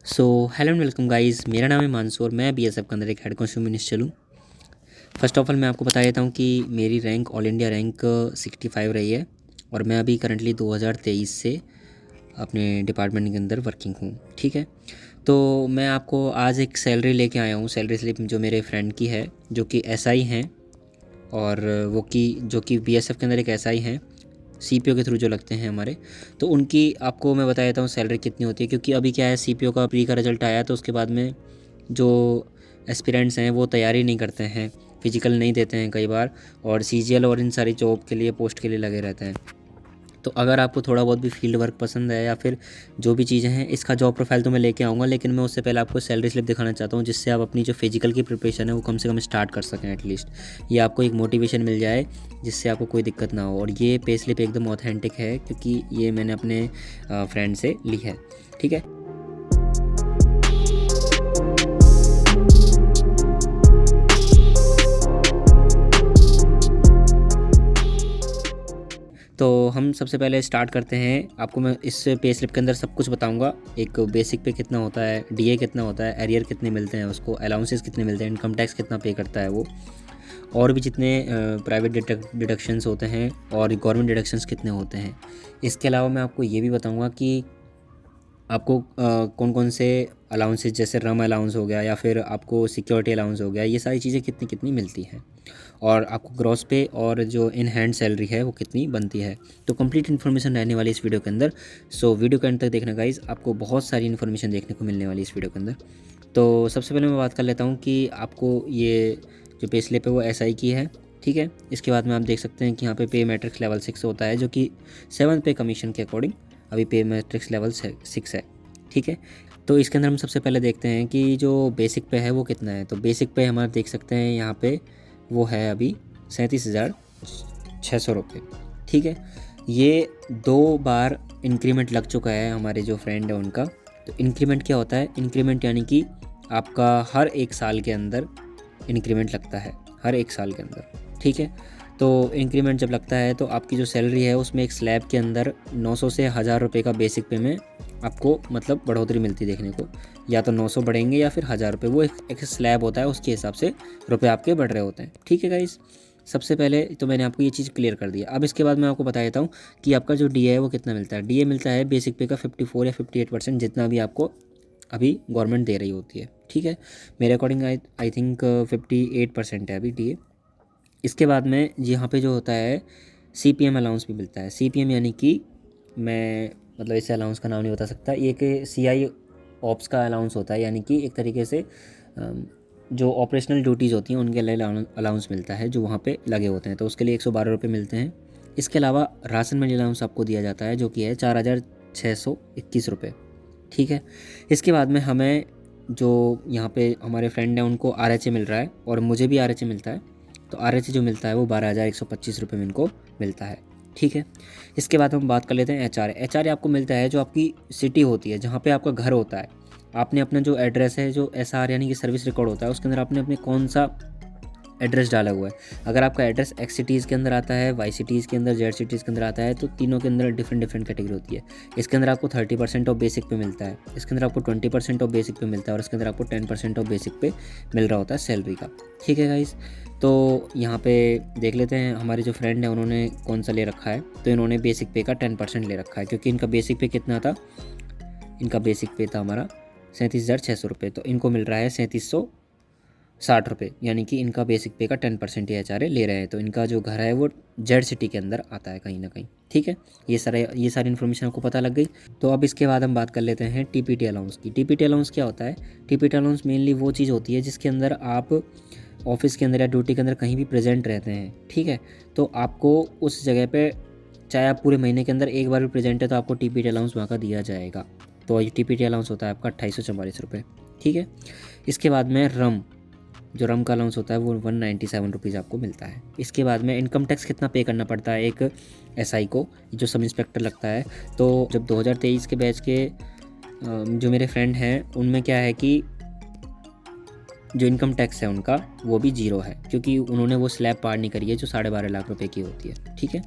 So hello and welcome guys, मेरा नाम है मानसू और मैं बीएसएफ के अंदर एक हेड कांस्टेबल हूँ। फर्स्ट ऑफ ऑल मैं आपको बता देता हूँ कि मेरी रैंक ऑल इंडिया रैंक 65 रही है और मैं अभी करंटली 2023 से अपने डिपार्टमेंट के अंदर वर्किंग हूँ। ठीक है, तो मैं आपको आज एक सैलरी लेके आया हूँ। सैलरी स्लिप जो मेरे फ्रेंड की है, जो कि एसआई हैं, और जो कि बीएसएफ के अंदर एक एसआई हैं, सीपीओ के थ्रू जो लगते हैं हमारे। तो उनकी आपको मैं बता देता हूँ सैलरी कितनी होती है, क्योंकि अभी क्या है, सीपीओ का प्री का रिजल्ट आया तो उसके बाद में जो एस्पिरेंट्स हैं वो तैयारी नहीं करते हैं, फिजिकल नहीं देते हैं कई बार, और सीजीएल और इन सारी जॉब के लिए, पोस्ट के लिए लगे रहते हैं। तो अगर आपको थोड़ा बहुत भी फील्ड वर्क पसंद है या फिर जो भी चीज़ें हैं, इसका जॉब प्रोफाइल तो मैं लेके आऊँगा, लेकिन मैं उससे पहले आपको सैलरी स्लिप दिखाना चाहता हूँ, जिससे आप अपनी जो फिजिकल की प्रिपरेशन है वो कम से कम स्टार्ट कर सकें एटलीस्ट। ये आपको एक मोटिवेशन मिल जाए जिससे आपको कोई दिक्कत ना हो। और ये पे स्लिप एकदम ऑथेंटिक है, क्योंकि ये मैंने अपने फ्रेंड से ली है। ठीक है, तो हम सबसे पहले स्टार्ट करते हैं। आपको मैं इस पे स्लिप के अंदर सब कुछ बताऊंगा। एक बेसिक पे कितना होता है, डीए कितना होता है, एरियर कितने मिलते हैं उसको, अलाउंसेस कितने मिलते हैं, इनकम टैक्स कितना पे करता है वो, और भी जितने प्राइवेट डिडक्शंस होते हैं और गवर्नमेंट डिडक्शंस कितने होते हैं। इसके अलावा मैं आपको ये भी बताऊंगा कि आपको कौन कौन से अलाउंसेस, जैसे रम अलाउंस हो गया या फिर आपको सिक्योरिटी अलाउंस हो गया, ये सारी चीज़ें कितनी कितनी मिलती हैं, और आपको ग्रॉस पे और जो इन हैंड सैलरी है वो कितनी बनती है। तो कंप्लीट इन्फॉर्मेशन रहने वाली इस वीडियो के अंदर। सो वीडियो के अंत तक देखना गाइज, आपको बहुत सारी इन्फॉर्मेशन देखने को मिलने वाली इस वीडियो के अंदर। तो सबसे पहले मैं बात कर लेता हूँ कि आपको ये जो पे स्लिप है वो एसआई की है। ठीक है, इसके बाद में आप देख सकते हैं कि यहाँ पे मैट्रिक्स लेवल 6 होता है, जो कि 7th पे कमीशन के अकॉर्डिंग अभी पे मैट्रिक्स लेवल 6 है। ठीक है, तो इसके अंदर हम सबसे पहले देखते हैं कि जो बेसिक पे है वो कितना है। तो बेसिक पे हमारे देख सकते हैं यहाँ पे वो है अभी 37,600 रुपये। ठीक है, ये 2 बार इंक्रीमेंट लग चुका है हमारे जो फ्रेंड है उनका। तो इंक्रीमेंट क्या होता है? इंक्रीमेंट यानी कि आपका हर 1 साल के अंदर इंक्रीमेंट लगता है, हर 1 साल के अंदर। ठीक है, तो इंक्रीमेंट जब लगता है तो आपकी जो सैलरी है उसमें एक स्लैब के अंदर 900 से 1000 रुपये का बेसिक पे में आपको मतलब बढ़ोतरी मिलती देखने को। या तो 900 बढ़ेंगे या फिर 1000 रुपये, वो एक स्लैब होता है, उसके हिसाब से रुपये आपके बढ़ रहे होते हैं। ठीक है गाइस, सबसे पहले तो मैंने आपको ये चीज़ क्लियर कर दिया। अब इसके बाद मैं आपको बता देता हूँ कि आपका जो डीए है वो कितना मिलता है। डीए मिलता है बेसिक पे का 54 या 58%, जितना भी आपको अभी गवर्नमेंट दे रही होती है। ठीक है, मेरे अकॉर्डिंग आई थिंक 58% है अभी डीए। इसके बाद में यहाँ पे जो होता है सीपीएम अलाउंस भी मिलता है। सीपीएम यानी कि मैं मतलब इसे अलाउंस का नाम नहीं बता सकता, ये कि सीआई ऑप्स का अलाउंस होता है, यानी कि एक तरीके से जो ऑपरेशनल ड्यूटीज़ होती हैं उनके लिए अलाउंस मिलता है, जो वहाँ पे लगे होते हैं, तो उसके लिए 112 रुपये मिलते हैं। इसके अलावा राशन मंडी अलाउंस आपको दिया जाता है, जो कि है 4,621 रुपये। ठीक है, इसके बाद में हमें जो यहाँ पे हमारे फ्रेंड हैं उनको आरएचए मिल रहा है, और मुझे भी आरएचए मिलता है। तो आरएचए जो मिलता है वो 12,125 रुपये में इनको मिलता है। ठीक है, इसके बाद हम बात कर लेते हैं एचआर। एचआर आपको मिलता है जो आपकी सिटी होती है, जहाँ पे आपका घर होता है। आपने अपना जो एड्रेस है, जो एसआर यानी कि सर्विस रिकॉर्ड होता है, उसके अंदर आपने अपने कौन सा एड्रेस डाला हुआ है। अगर आपका एड्रेस एक्स सिटीज़ के अंदर आता है, वाई सिटीज़ के अंदर, जेड सिटीज़ के अंदर आता है, तो तीनों के अंदर डिफरेंट डिफरेंट कैटेगरी होती है। इसके अंदर आपको 30% ऑफ बेसिक पे मिलता है, इसके अंदर आपको 20% ऑफ बेसिक पे मिलता है, और इसके अंदर आपको 10% ऑफ बेसिक पे मिल रहा होता है सैलरी का। ठीक है गाइस, तो यहाँ पे देख लेते हैं हमारे जो फ्रेंड हैं उन्होंने कौन सा ले रखा है। तो इन्होंने बेसिक पे का 10% ले रखा है, क्योंकि इनका बेसिक पे कितना था, इनका बेसिक पे था हमारा 37,600 रुपये, तो इनको मिल रहा है 3760 रुपये, यानी कि इनका बेसिक पे का 10% ये एचआरए ले रहे हैं। तो इनका जो घर है वो जेड सिटी के अंदर आता है कहीं ना कहीं। ठीक है, ये सारी इन्फॉर्मेशन आपको पता लग गई। तो अब इसके बाद हम बात कर लेते हैं टीपीटी अलाउंस की। टीपीटी अलाउंस क्या होता है? टीपीटी अलाउंस मेनली वो चीज़ होती है जिसके अंदर आप ऑफिस के अंदर या ड्यूटी के अंदर कहीं भी प्रेजेंट रहते हैं। ठीक है, तो आपको उस जगह पे, चाहे आप पूरे महीने के अंदर एक बार भी प्रेजेंट है, तो आपको टीपीटी अलाउंस वहाँ का दिया जाएगा। तो ये टीपीटी अलाउंस होता है आपका 2844 रुपये। ठीक है, इसके बाद में जो रम का अलाउंस होता है वो 197 रुपीज़ आपको मिलता है। इसके बाद में इनकम टैक्स कितना पे करना पड़ता है एक एसआई को, जो सब इंस्पेक्टर लगता है। तो जब 2023 के बैच के जो मेरे फ्रेंड हैं उनमें क्या है कि जो इनकम टैक्स है उनका वो भी 0 है, क्योंकि उन्होंने वो स्लैब पार नहीं करी है जो 12.5 लाख रुपए की होती है। ठीक है,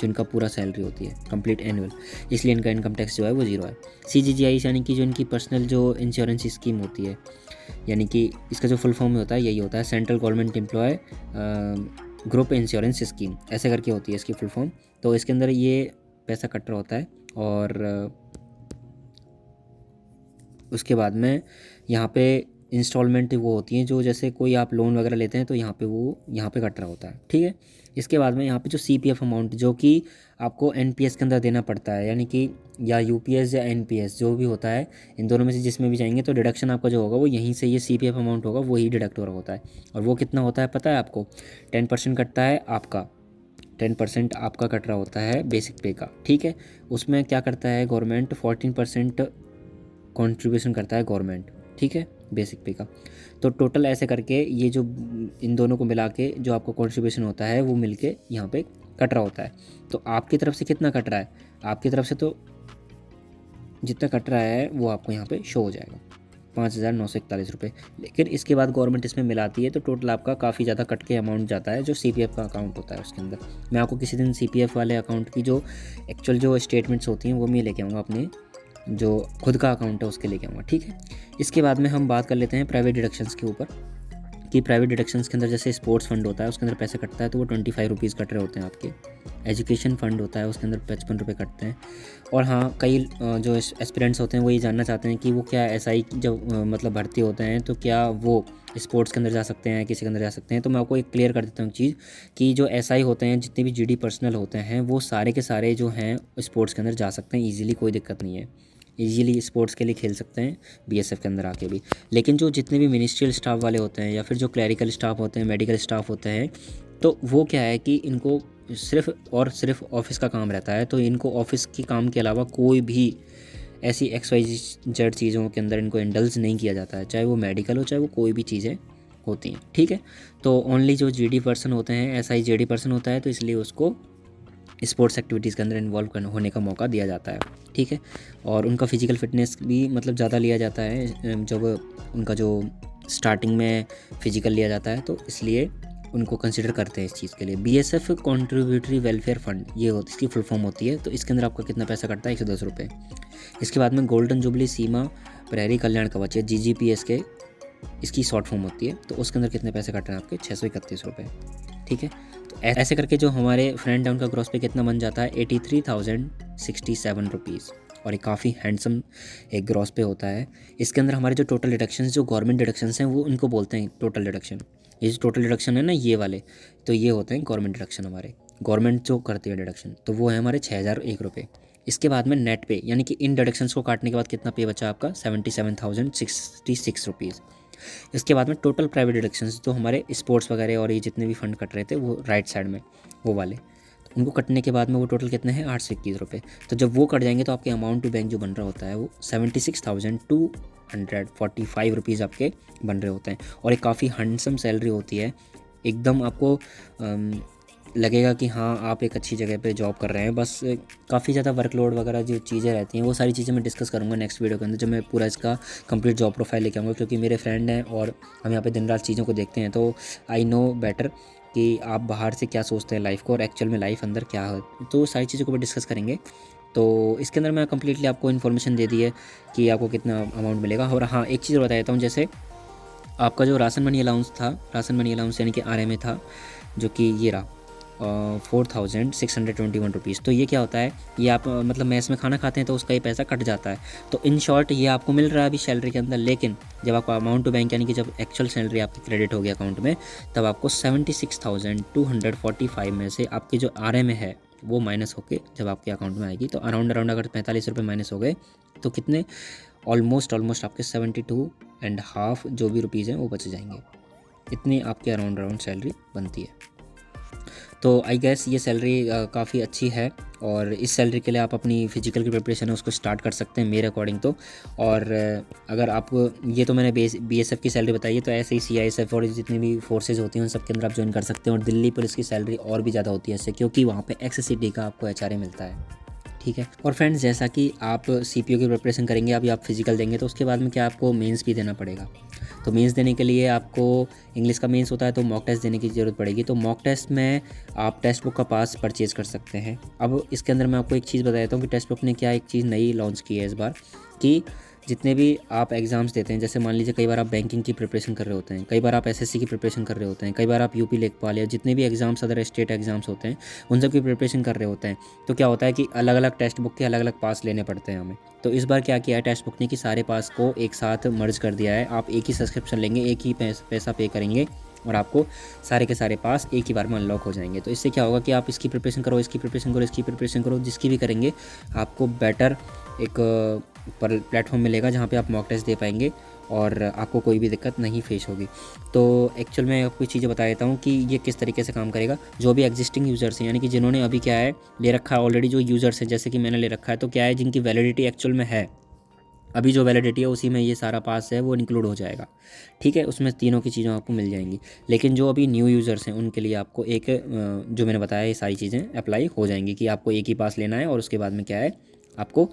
जो इनका पूरा सैलरी होती है कंप्लीट एनुअल, इसलिए इनका इनकम टैक्स जो है वो 0 है। CGGI यानी कि जो इनकी पर्सनल जो इंश्योरेंस स्कीम होती है, यानी कि इसका जो फुल फॉर्म होता है यही होता है, central government employ group insurance scheme, ऐसे करके होती है इसकी फुल फॉर्म। तो इसके अंदर ये पैसा कट रहा होता है और उसके बाद में यहाँ पे इंस्टॉलमेंट वो होती हैं, जो जैसे कोई आप लोन वगैरह लेते हैं तो यहाँ पे कट रहा होता है, ठीक है। इसके बाद में यहाँ पे जो CPF अमाउंट जो कि आपको NPS के अंदर देना पड़ता है, यानी कि या UPS या NPS जो भी होता है, इन दोनों में से जिसमें भी जाएंगे तो डिडक्शन आपका जो होगा वो यहीं से ये CPF अमाउंट होगा वही डिडक्ट हो रहा होता है। और वो कितना होता है पता है आपको? 10% कटता है आपका, 10% आपका कट रहा होता है बेसिक पे का, ठीक है। उसमें क्या करता है गवर्नमेंट, 14% कंट्रीब्यूशन करता है गवर्नमेंट, ठीक है, बेसिक पे का। तो टोटल ऐसे करके ये जो इन दोनों को मिला के जो आपको कंट्रीब्यूशन होता है वो मिलके यहाँ पे कट रहा होता है। तो आपकी तरफ से कितना कट रहा है? आपकी तरफ से तो जितना कट रहा है वो आपको यहाँ पे शो हो जाएगा, 5,941 रुपये। लेकिन इसके बाद गवर्नमेंट इसमें मिलाती है तो टोटल आपका काफ़ी ज़्यादा कट के अमाउंट जाता है जो CPF का अकाउंट होता है उसके अंदर। मैं आपको किसी दिन CPF वाले अकाउंट की जो एक्चुअल जो स्टेटमेंट्स होती हैं वो मैं लेके आऊँगा, अपने जो खुद का अकाउंट है उसके लेके आऊँगा, ठीक है। इसके बाद में हम बात कर लेते हैं प्राइवेट डिडक्शंस के ऊपर, कि प्राइवेट डिडक्शंस के अंदर जैसे स्पोर्ट्स फंड होता है उसके अंदर पैसे कटता है तो वो 25 रुपीज़ कट रहे होते हैं आपके। एजुकेशन फ़ंड होता है उसके अंदर 55 रुपये कटते हैं। और हाँ, कई जो एस्पिरेंट्स होते हैं वो ये जानना चाहते हैं कि वो क्या SI जब मतलब भर्ती होते हैं तो क्या वो स्पोर्ट्स के अंदर जा सकते हैं, किसी के अंदर जा सकते हैं। तो मैं आपको एक क्लियर कर देता हूँ चीज़ कि जो SI होते हैं, जितने भी GD पर्सनल होते हैं, वो सारे के सारे जो हैं स्पोर्ट्स के अंदर जा सकते हैं ईजिली, कोई दिक्कत नहीं है, ईजिली स्पोर्ट्स के लिए खेल सकते हैं BSF के अंदर आके भी। लेकिन जो जितने भी मिनिस्ट्रियल स्टाफ वाले होते हैं या फिर जो क्लैरिकल स्टाफ होते हैं, मेडिकल स्टाफ होते हैं, तो वो क्या है कि इनको सिर्फ और सिर्फ ऑफिस का काम रहता है। तो इनको ऑफिस के काम के अलावा कोई भी ऐसी XYZ चीज़ों के अंदर इनको इंडल्ज नहीं किया जाता है, चाहे वो मेडिकल हो चाहे वो कोई भी चीज़ें होती हैं, ठीक है। तो ओनली जो GD पर्सन होते हैं, SI JD पर्सन होता है, तो इसलिए उसको स्पोर्ट्स एक्टिविटीज़ के अंदर इन्वॉल्व होने का मौका दिया जाता है, ठीक है। और उनका फिजिकल फिटनेस भी मतलब ज़्यादा लिया जाता है, जब उनका जो स्टार्टिंग में फिजिकल लिया जाता है तो इसलिए उनको कंसिडर करते हैं इस चीज़ के लिए। BSF कॉन्ट्रीब्यूटरी वेलफेयर फंड, ये होती इसकी फुल फॉर्म होती है। तो इसके अंदर आपका कितना पैसा कटता है? 110 रुपये। इसके बाद में गोल्डन जुबली सीमा प्रहरी कल्याण कवच है, GGPS के, इसकी शॉर्ट फॉर्म होती है। तो उसके अंदर कितने पैसे कट रहे हैं आपके? 631 रुपये, ठीक है। तो ऐसे करके जो हमारे फ्रेंड है उनका ग्रॉस पे कितना बन जाता है? 83,067 रुपीज़। और एक काफ़ी हैंडसम एक ग्रॉस पे होता है। इसके अंदर हमारे जो टोटल डिडक्शंस, जो गवर्नमेंट डिडक्शंस हैं, वो इनको बोलते हैं टोटल डिडक्शन। ये जो टोटल डिडक्शन है ना, ये वाले, तो ये होते हैं गवर्नमेंट डिडक्शन हमारे, गवर्नमेंट जो करती है डिडक्शन, तो वो है हमारे 6,001 रुपये। इसके बाद में नेट पे, यानी कि इन डिडक्शंस को काटने के बाद कितना पे बचा आपका? 77,066 रुपीज़। इसके बाद में टोटल प्राइवेट डिडक्शंस, तो हमारे स्पोर्ट्स वगैरह और ये जितने भी फंड कट रहे थे वो राइट साइड में वो वाले, तो उनको कटने के बाद में वो टोटल कितने हैं? 821 रुपये। तो जब वो कट जाएंगे तो आपके अमाउंट टू बैंक जो बन रहा होता है वो 76,245 रुपीज़ आपके बन रहे होते हैं। और एक काफ़ी हैंडसम सैलरी होती है, एकदम आपको लगेगा कि हाँ आप एक अच्छी जगह पे जॉब कर रहे हैं। बस काफ़ी ज़्यादा वर्कलोड वगैरह जो चीज़ें रहती हैं वो सारी चीज़ें मैं डिस्कस करूँगा नेक्स्ट वीडियो के अंदर, जब मैं पूरा इसका कंप्लीट जॉब प्रोफाइल लेके आऊँगा। क्योंकि मेरे फ्रेंड हैं और हम यहाँ पे दिन रात चीज़ों को देखते हैं, तो आई नो बेटर कि आप बाहर से क्या सोचते हैं लाइफ को और एक्चुअल में लाइफ अंदर क्या है, तो सारी चीज़ों को भी डिस्कस करेंगे। तो इसके अंदर मैं कम्प्लीटली आपको इन्फॉर्मेशन दे दी है कि आपको कितना अमाउंट मिलेगा। और हाँ, एक चीज़ बता देता हूँ, जैसे आपका जो राशन मनी अलाउंस था, राशन मनी अलाउंस यानी कि RMA था, जो कि ये रहा 4,621 रुपीज़। तो ये क्या होता है, ये आप मतलब मैस में खाना खाते हैं तो उसका ये पैसा कट जाता है। तो इन शॉर्ट ये आपको मिल रहा है अभी सैलरी के अंदर, लेकिन जब आपका अमाउंट टू बैंक यानी कि जब एक्चुअल सैलरी आपकी क्रेडिट हो गया अकाउंट में, तब आपको 76,245 में से आपकी जो RMA है वो माइनस होके जब आपके अकाउंट में आएगी, तो अराउंड अगर 45 रुपये माइनस हो गए तो कितने, ऑलमोस्ट आपके 72.5 जो भी रुपीज़ हैं वो बच जाएंगे। इतनी आपकी अराउंड सैलरी बनती है। तो आई गेस ये सैलरी काफ़ी अच्छी है, और इस सैलरी के लिए आप अपनी फ़िज़िकल की प्रिपरेशन है उसको स्टार्ट कर सकते हैं मेरे अकॉर्डिंग तो। और अगर आपको, ये तो मैंने BSF की सैलरी बताई है, तो ऐसे ही CISF और जितनी भी फोर्सेज होती हैं उन सब के अंदर आप ज्वाइन कर सकते हैं। और दिल्ली पुलिस की सैलरी और भी ज़्यादा होती है इससे, क्योंकि वहाँ पर XCD का आपको HRA मिलता है, ठीक है। और फ्रेंड्स, जैसा कि आप CPO की प्रिपरेशन करेंगे, अभी आप फिजिकल देंगे तो उसके बाद में क्या आपको मेंस भी देना पड़ेगा। तो मेंस देने के लिए आपको इंग्लिश का मेंस होता है तो मॉक टेस्ट देने की ज़रूरत पड़ेगी। तो मॉक टेस्ट में आप टेक्स्ट बुक का पास परचेज़ कर सकते हैं। अब इसके अंदर मैं आपको एक चीज़ बता देता हूँ कि टेक्स्ट बुक ने क्या एक चीज़ नई लॉन्च की है इस बार, कि जितने भी आप एग्ज़ाम्स देते हैं, जैसे मान लीजिए कई बार आप बैंकिंग की प्रिपरेशन कर रहे होते हैं, कई बार आप एसएससी की प्रिपरेशन कर रहे होते हैं, कई बार आप यूपी लेखपाल या जितने भी एग्ज़ाम्स अदर स्टेट एग्ज़ाम्स होते हैं उन सब की प्रिपरेशन कर रहे होते हैं। तो क्या होता है कि अलग अलग टेक्स्ट बुक के अलग अलग पास लेने पड़ते हैं हमें। तो इस बार क्या किया है टेक्स्ट बुक ने कि सारे पास को एक साथ मर्ज कर दिया है। आप एक ही सब्सक्रिप्शन लेंगे, एक ही पैसा पे करेंगे और आपको सारे के सारे पास एक ही बार में अनलॉक हो जाएंगे। तो इससे क्या होगा कि आप इसकी प्रिपरेशन करो, इसकी प्रिपरेशन करो, इसकी प्रिपरेशन करो, जिसकी भी करेंगे आपको बेटर एक पर प्लेटफॉर्म मिलेगा जहाँ पे आप मॉक टेस्ट दे पाएंगे और आपको कोई भी दिक्कत नहीं फेस होगी। तो एक्चुअल में आपको चीज़ें बता देता हूँ कि ये किस तरीके से काम करेगा। जो भी एग्जिस्टिंग यूज़र्स हैं, यानी कि जिन्होंने अभी क्या है ले रखा है ऑलरेडी, जो यूज़र्स हैं जैसे कि मैंने ले रखा है, तो क्या है जिनकी वैलिडिटी एक्चुअल में है अभी, जो वैलिडिटी है उसी में ये सारा पास है वो इंक्लूड हो जाएगा। ठीक है, उसमें तीनों की चीज़ें आपको मिल जाएंगी। लेकिन जो अभी न्यू यूज़र्स हैं उनके लिए आपको एक जो मैंने बताया ये सारी चीज़ें अप्लाई हो जाएंगी कि आपको एक ही पास लेना है और उसके बाद में क्या है आपको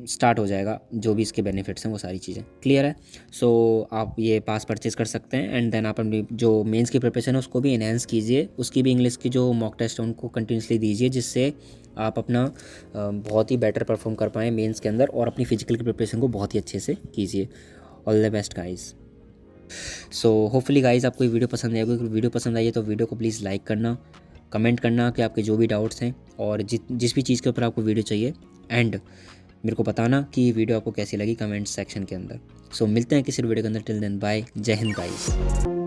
स्टार्ट हो जाएगा जो भी इसके बेनिफिट्स हैं वो सारी चीज़ें क्लियर है। सो आप ये पास परचेज़ कर सकते हैं एंड देन आप अपनी जो मेंस की प्रिपरेशन है उसको भी इन्हेंस कीजिए, उसकी भी इंग्लिश की जो मॉक टेस्ट है उनको कंटिन्यूसली दीजिए, जिससे आप अपना बहुत ही बेटर परफॉर्म कर पाएँ मेंस के अंदर और अपनी फिजिकल की प्रिपरेशन को बहुत ही अच्छे से कीजिए। All the best guys. So hopefully guys आपको ये वीडियो पसंद आएगी। अगर वीडियो पसंद आई है तो वीडियो को प्लीज़ लाइक करना, कमेंट करना कि आपके जो भी डाउट्स हैं और जिस भी चीज़ के ऊपर आपको वीडियो चाहिए, एंड मेरे को बताना कि ये वीडियो आपको कैसी लगी कमेंट सेक्शन के अंदर। सो मिलते हैं किसी वीडियो के अंदर। टिल देन बाय, जय हिंद गाइस।